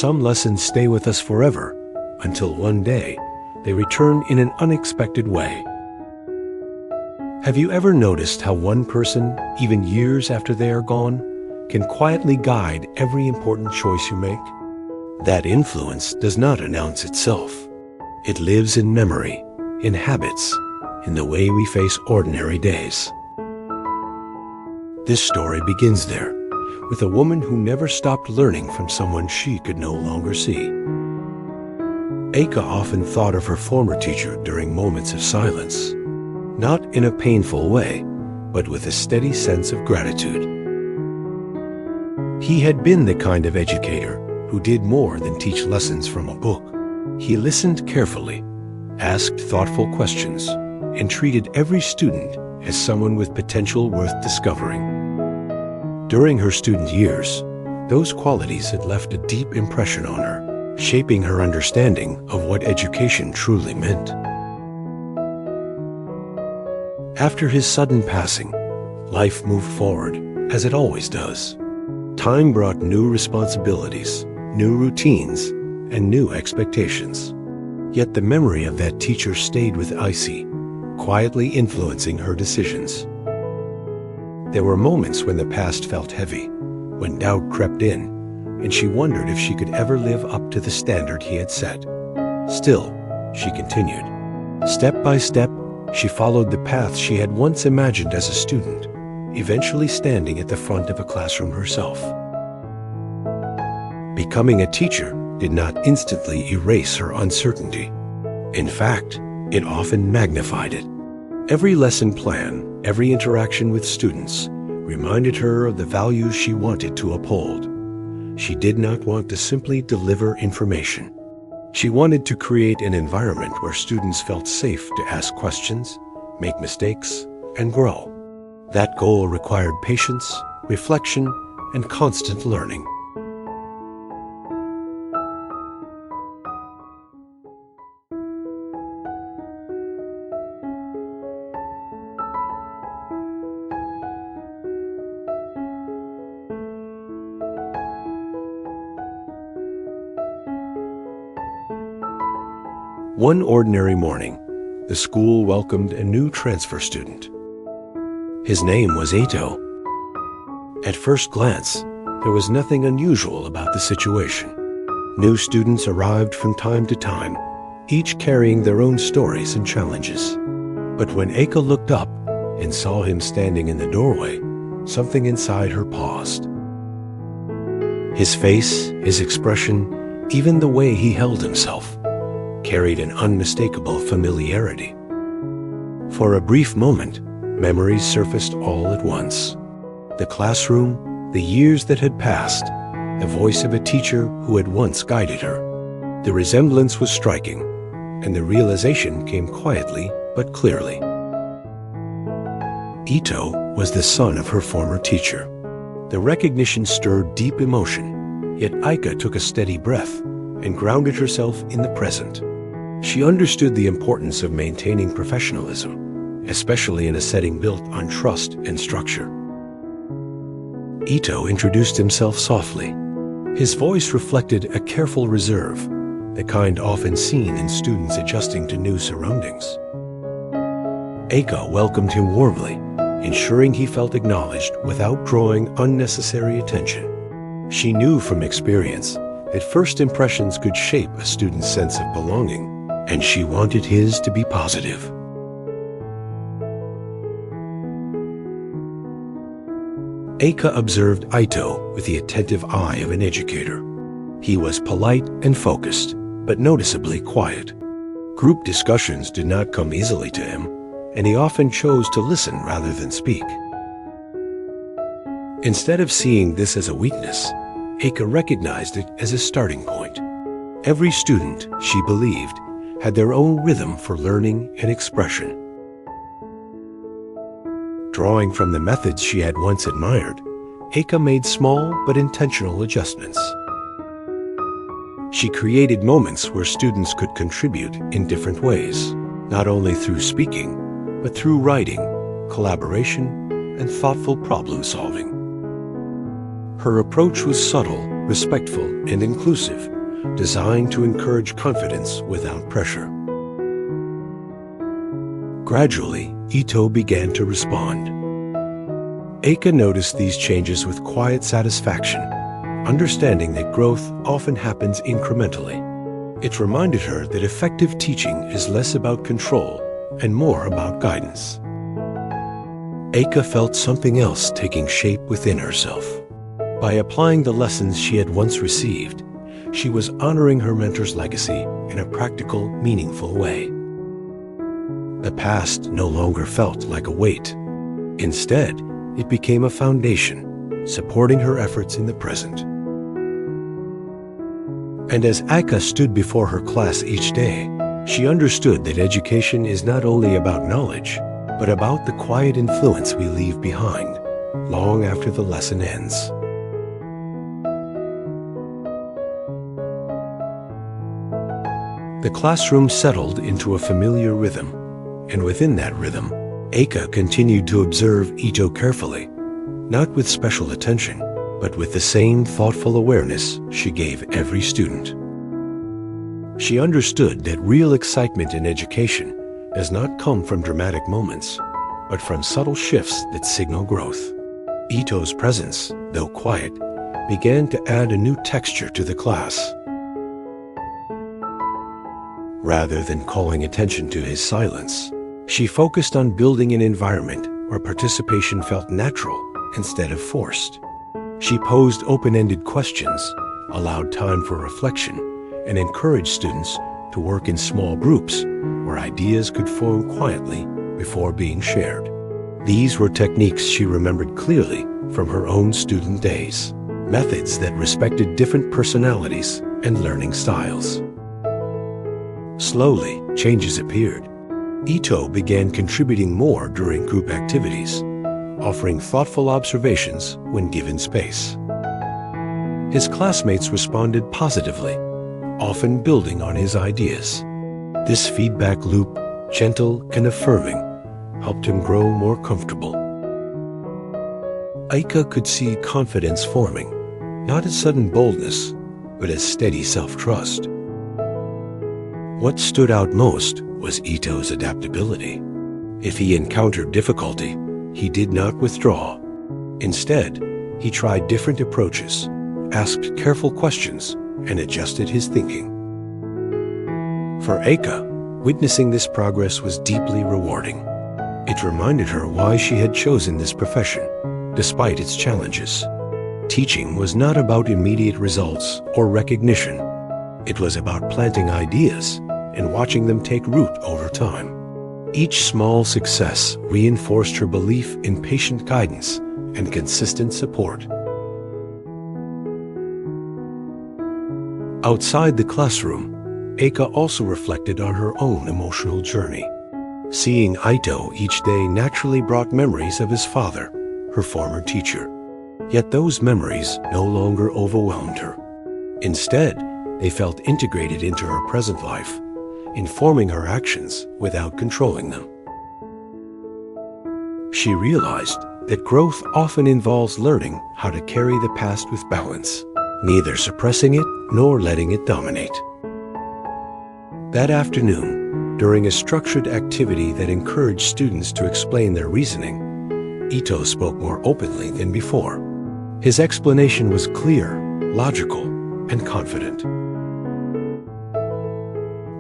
some lessons stay with us forever, until one day they return in an unexpected way. Have you ever noticed how one person, even years after they are gone, can quietly guide every important choice you make? That influence does not announce itself. It lives in memory, in habits, in the way we face ordinary days. This story begins there, with a woman who never stopped learning from someone she could no longer see. Aika often thought of her former teacher during moments of silence, not in a painful way, but with a steady sense of gratitude. He had been the kind of educator who did more than teach lessons from a book. He listened carefully, asked thoughtful questions, and treated every student as someone with potential worth discovering. During her student years, those qualities had left a deep impression on her, shaping her understanding of what education truly meant. After his sudden passing, life moved forward, as it always does. Time brought new responsibilities, new routines, and new expectations. Yet the memory of that teacher stayed with Icy, quietly influencing her decisions. There were moments when the past felt heavy, when doubt crept in, and she wondered if she could ever live up to the standard he had set. Still, she continued. Step by step, she followed the path she had once imagined as a student, eventually standing at the front of a classroom herself. Becoming a teacher did not instantly erase her uncertainty. In fact, it often magnified it. Every lesson plan, every interaction with students, reminded her of the values she wanted to uphold. She did not want to simply deliver information. She wanted to create an environment where students felt safe to ask questions, make mistakes, and grow. That goal required patience, reflection, and constant learning. One ordinary morning, the school welcomed a new transfer student. His name was Ito. At first glance, there was nothing unusual about the situation. New students arrived from time to time, each carrying their own stories and challenges. But when Aika looked up and saw him standing in the doorway, something inside her paused. His face, his expression, even the way he held himself, carried an unmistakable familiarity. For a brief moment, memories surfaced all at once. The classroom, the years that had passed, the voice of a teacher who had once guided her. The resemblance was striking, and the realization came quietly but clearly. Ito was the son of her former teacher. The recognition stirred deep emotion, yet Aika took a steady breath and grounded herself in the present. She understood the importance of maintaining professionalism, especially in a setting built on trust and structure. Ito introduced himself softly. His voice reflected a careful reserve, the kind often seen in students adjusting to new surroundings. Aika welcomed him warmly, ensuring he felt acknowledged without drawing unnecessary attention. She knew from experience that first impressions could shape a student's sense of belonging, and she wanted his to be positive. Aika observed Ito with the attentive eye of an educator. He was polite and focused, but noticeably quiet. Group discussions did not come easily to him, and he often chose to listen rather than speak. Instead of seeing this as a weakness, Aika recognized it as a starting point. Every student, she believed, had their own rhythm for learning and expression. Drawing from the methods she had once admired, Aika made small but intentional adjustments. She created moments where students could contribute in different ways, not only through speaking, but through writing, collaboration, and thoughtful problem-solving. Her approach was subtle, respectful, and inclusive, designed to encourage confidence without pressure. Gradually, Ito began to respond. Aika noticed these changes with quiet satisfaction, understanding that growth often happens incrementally. It reminded her that effective teaching is less about control and more about guidance. Aika felt something else taking shape within herself. By applying the lessons she had once received, she was honoring her mentor's legacy in a practical, meaningful way. The past no longer felt like a weight. Instead, it became a foundation, supporting her efforts in the present. And as Aika stood before her class each day, she understood that education is not only about knowledge, but about the quiet influence we leave behind, long after the lesson ends. The classroom settled into a familiar rhythm, and within that rhythm, Aika continued to observe Ito carefully, not with special attention, but with the same thoughtful awareness she gave every student. She understood that real excitement in education does not come from dramatic moments, but from subtle shifts that signal growth. Ito's presence, though quiet, began to add a new texture to the class. Rather than calling attention to his silence, she focused on building an environment where participation felt natural instead of forced. She posed open-ended questions, allowed time for reflection, and encouraged students to work in small groups where ideas could form quietly before being shared. These were techniques she remembered clearly from her own student days, methods that respected different personalities and learning styles. Slowly, changes appeared. Ito began contributing more during group activities, offering thoughtful observations when given space. His classmates responded positively, often building on his ideas. This feedback loop, gentle and affirming, helped him grow more comfortable. Aika could see confidence forming, not as sudden boldness, but as steady self-trust. What stood out most was Ito's adaptability. If he encountered difficulty, he did not withdraw. Instead, he tried different approaches, asked careful questions, and adjusted his thinking. For Aika, witnessing this progress was deeply rewarding. It reminded her why she had chosen this profession, despite its challenges. Teaching was not about immediate results or recognition. It was about planting ideas and watching them take root over time. Each small success reinforced her belief in patient guidance and consistent support. Outside the classroom, Aika also reflected on her own emotional journey. Seeing Ito each day naturally brought memories of his father, her former teacher. Yet those memories no longer overwhelmed her. Instead, they felt integrated into her present life, informing her actions without controlling them. She realized that growth often involves learning how to carry the past with balance, neither suppressing it nor letting it dominate. That afternoon, during a structured activity that encouraged students to explain their reasoning, Ito spoke more openly than before. His explanation was clear, logical, and confident.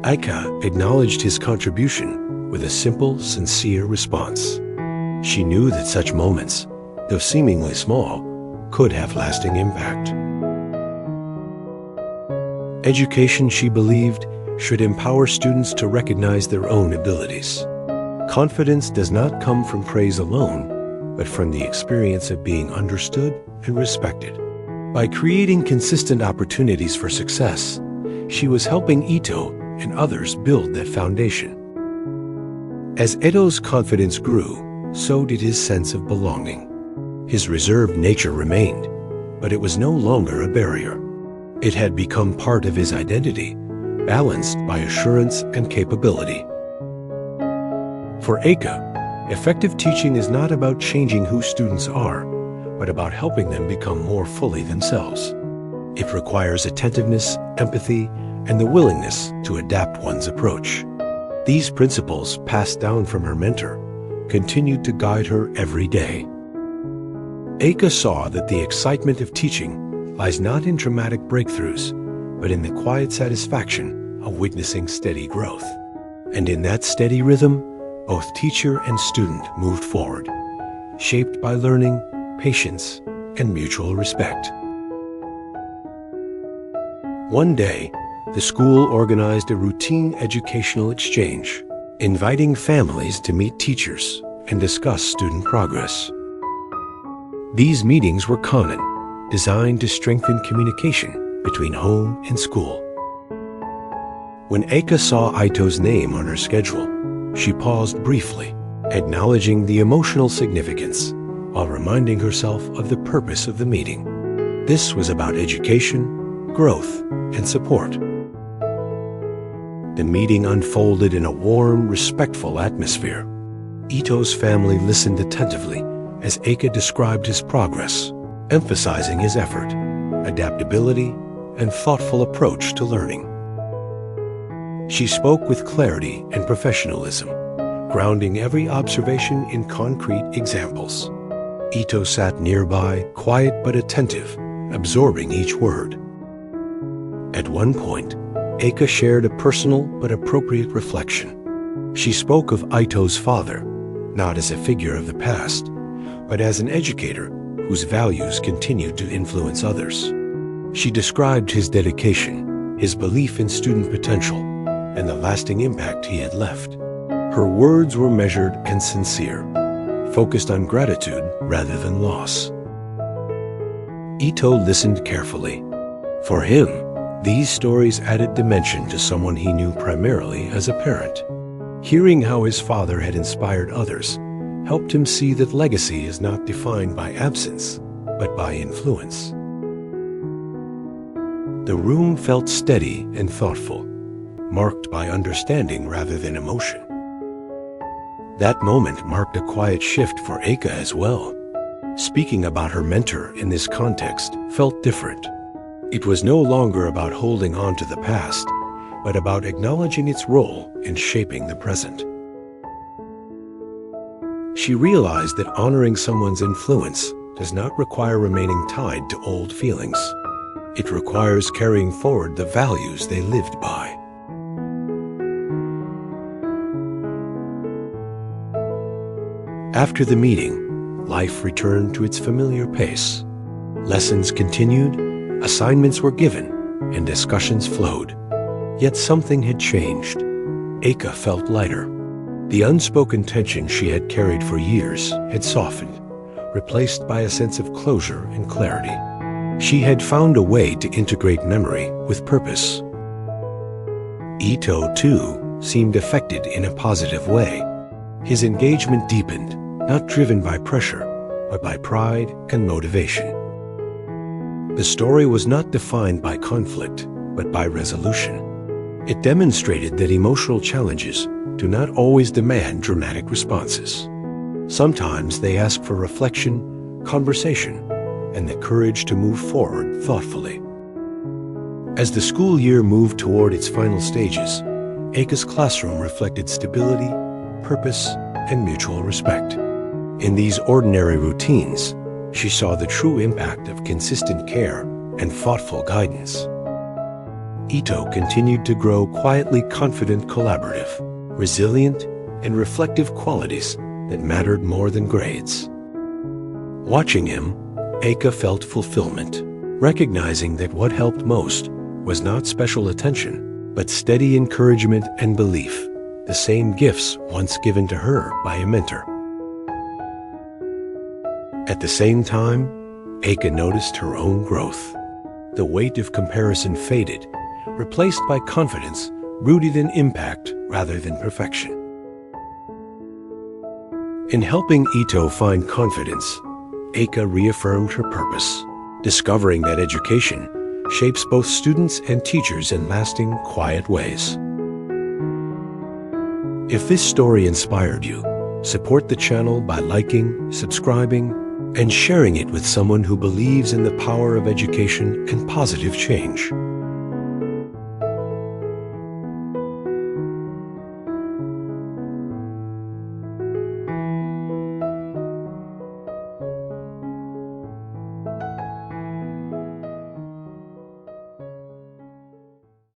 Aika acknowledged his contribution with a simple, sincere response. She knew that such moments, though seemingly small, could have lasting impact. Education, she believed, should empower students to recognize their own abilities. Confidence does not come from praise alone, but from the experience of being understood and respected. By creating consistent opportunities for success, she was helping Ito and others build that foundation. As Ito's confidence grew, so did his sense of belonging. His reserved nature remained, but it was no longer a barrier. It had become part of his identity, balanced by assurance and capability. For Aika, effective teaching is not about changing who students are, but about helping them become more fully themselves. It requires attentiveness, empathy, and the willingness to adapt one's approach. These principles, passed down from her mentor, continued to guide her every day. Aika saw that the excitement of teaching lies not in dramatic breakthroughs, but in the quiet satisfaction of witnessing steady growth. And in that steady rhythm, both teacher and student moved forward, shaped by learning, patience, and mutual respect. One day, the school organized a routine educational exchange, inviting families to meet teachers and discuss student progress. These meetings were common, designed to strengthen communication between home and school. When Aika saw Ito's name on her schedule, she paused briefly, acknowledging the emotional significance while reminding herself of the purpose of the meeting. This was about education, growth, and support. The meeting unfolded in a warm, respectful atmosphere. Ito's family listened attentively as Aika described his progress, emphasizing his effort, adaptability, and thoughtful approach to learning. She spoke with clarity and professionalism, grounding every observation in concrete examples. Ito sat nearby, quiet but attentive, absorbing each word. At one point, Aika shared a personal but appropriate reflection. She spoke of Ito's father, not as a figure of the past, but as an educator whose values continued to influence others. She described his dedication, his belief in student potential, and the lasting impact he had left. Her words were measured and sincere, focused on gratitude rather than loss. Ito listened carefully. For him, these stories added dimension to someone he knew primarily as a parent. Hearing how his father had inspired others helped him see that legacy is not defined by absence, but by influence. The room felt steady and thoughtful, marked by understanding rather than emotion. That moment marked a quiet shift for Aika as well. Speaking about her mentor in this context felt different. It was no longer about holding on to the past, but about acknowledging its role in shaping the present. She realized that honoring someone's influence does not require remaining tied to old feelings. It requires carrying forward the values they lived by. After the meeting, life returned to its familiar pace. Lessons continued, assignments were given, and discussions flowed. Yet something had changed. Aika felt lighter. The unspoken tension she had carried for years had softened, replaced by a sense of closure and clarity. She had found a way to integrate memory with purpose. Ito, too, seemed affected in a positive way. His engagement deepened, not driven by pressure, but by pride and motivation. The story was not defined by conflict, but by resolution. It demonstrated that emotional challenges do not always demand dramatic responses. Sometimes they ask for reflection, conversation, and the courage to move forward thoughtfully. As the school year moved toward its final stages, Aika's classroom reflected stability, purpose, and mutual respect. In these ordinary routines, she saw the true impact of consistent care and thoughtful guidance. Ito continued to grow quietly confident, collaborative, resilient, and reflective qualities that mattered more than grades. Watching him, Aika felt fulfillment, recognizing that what helped most was not special attention, but steady encouragement and belief, the same gifts once given to her by a mentor. At the same time, Aika noticed her own growth. The weight of comparison faded, replaced by confidence rooted in impact rather than perfection. In helping Ito find confidence, Aika reaffirmed her purpose, discovering that education shapes both students and teachers in lasting, quiet ways. If this story inspired you, support the channel by liking, subscribing, and sharing it with someone who believes in the power of education and positive change.